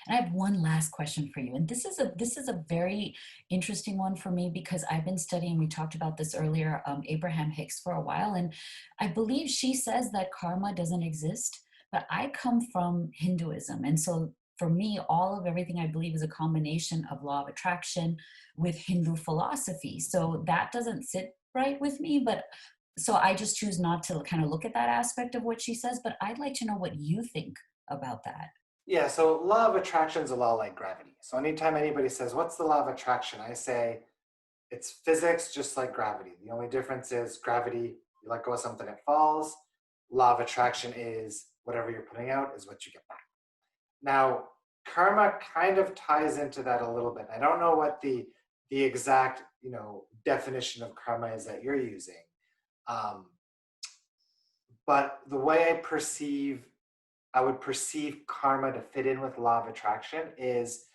And I have one last question for you. And this is a very interesting one for me because I've been studying, we talked about this earlier, Abraham Hicks for a while, and I believe she says that karma doesn't exist, but I come from Hinduism. And so for me, all of everything I believe is a combination of law of attraction with Hindu philosophy. So that doesn't sit right with me, but so I just choose not to kind of look at that aspect of what she says, but I'd like to know what you think about that. Yeah, so law of attraction is a law like gravity. So anytime anybody says, what's the law of attraction? I say, it's physics just like gravity. The only difference is gravity, you let go of something, it falls. Law of attraction is whatever you're putting out is what you get back. Now, karma kind of ties into that a little bit. I don't know what the exact, definition of karma is that you're using. Um, but the way I would perceive karma to fit in with law of attraction is,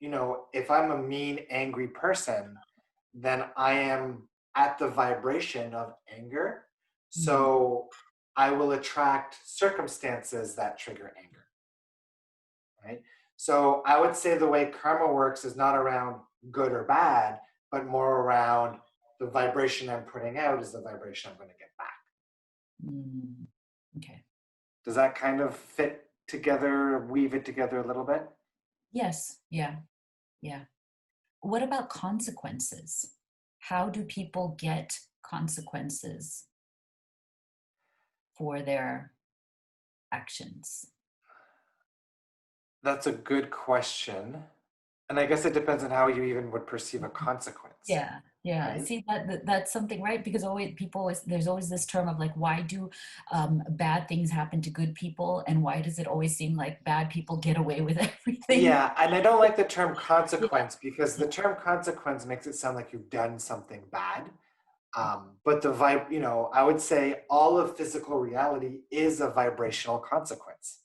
if I'm a mean, angry person, then I am at the vibration of anger. Mm, So I will attract circumstances that trigger anger, right? So I would say the way karma works is not around good or bad, but more around the vibration I'm putting out is the vibration I'm going to get back. mm, okay. Does that kind of fit together, weave it together a little bit? Yes. Yeah. Yeah. What about consequences? How do people get consequences for their actions? That's a good question. And I guess it depends on how you even would perceive a consequence, Yeah, yeah. right? See that's something, right? Because always people always there's always this term of like, why do bad things happen to good people, and why does it always seem like bad people get away with everything? Yeah, and I don't like the term Yeah, consequence because the term consequence makes it sound like you've done something bad. But the vibe, I would say all of physical reality is a vibrational consequence,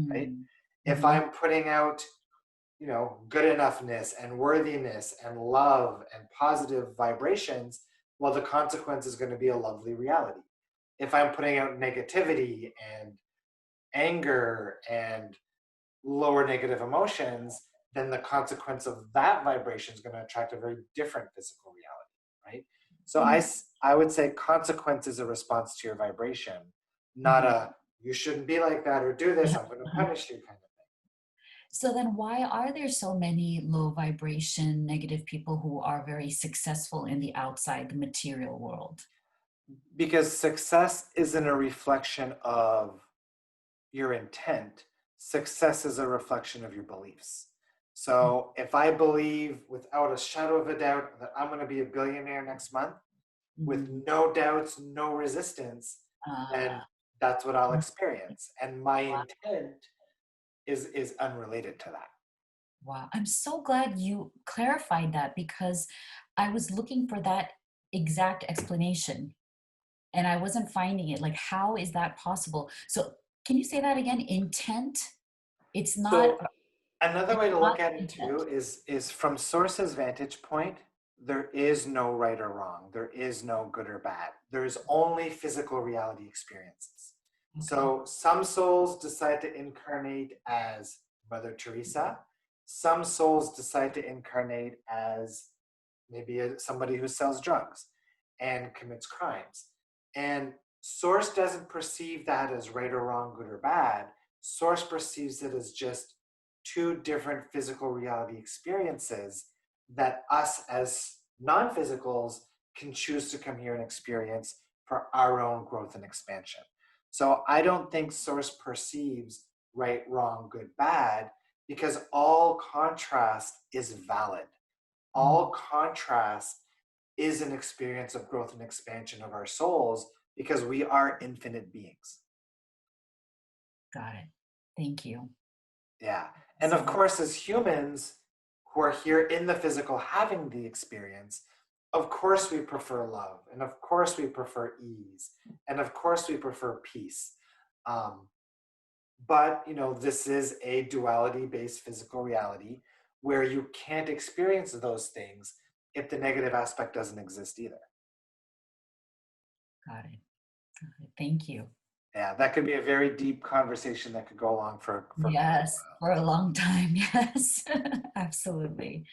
right? mm, If hmm, I'm putting out, good enoughness and worthiness and love and positive vibrations, well, the consequence is going to be a lovely reality. If I'm putting out negativity and anger and lower negative emotions, then the consequence of that vibration is going to attract a very different physical reality, right? So hmm, I would say consequence is a response to your vibration, not hmm. a you shouldn't be like that or do this, I'm going to punish you kind of So then why are there so many low vibration negative people who are very successful in the outside, the material world? thing. Because success isn't a reflection of your intent, success is a reflection of your beliefs. So if I believe without a shadow of a doubt that I'm going to be a billionaire next month, with Mm-hmm. no doubts, no resistance, then that's what I'll experience. And my intent is unrelated to that. Wow, I'm so glad you clarified that because I was looking for that exact explanation and I wasn't finding it. Like, how is that possible? So, can you say that again? Intent? It's not. So another It's way to not look at it intent. too is from source's vantage point, there is no right or wrong. There is no good or bad. There's only physical reality experiences. Okay. So some souls decide to incarnate as Mother Teresa. Some souls decide to incarnate as maybe somebody who sells drugs and commits crimes. And Source doesn't perceive that as right or wrong, good or bad. Source perceives it as just two different physical reality experiences that us as non physicals can choose to come here and experience for our own growth and expansion. So I don't think Source perceives right, wrong, good, bad, because all contrast is valid. Mm, All contrast is an experience of growth and expansion of our souls because we are infinite beings. got it. Thank you. Yeah. And of So, course, as humans who are here in the physical having the experience, of course we prefer love. And of course we prefer ease. And of course we prefer peace. Um, but, this is a duality based physical reality where you can't experience those things if the negative aspect doesn't exist either. got it. Got it. Thank you. Yeah, that could be a very deep conversation that could go along for quite a Yes, while. for a long time. Yes, absolutely.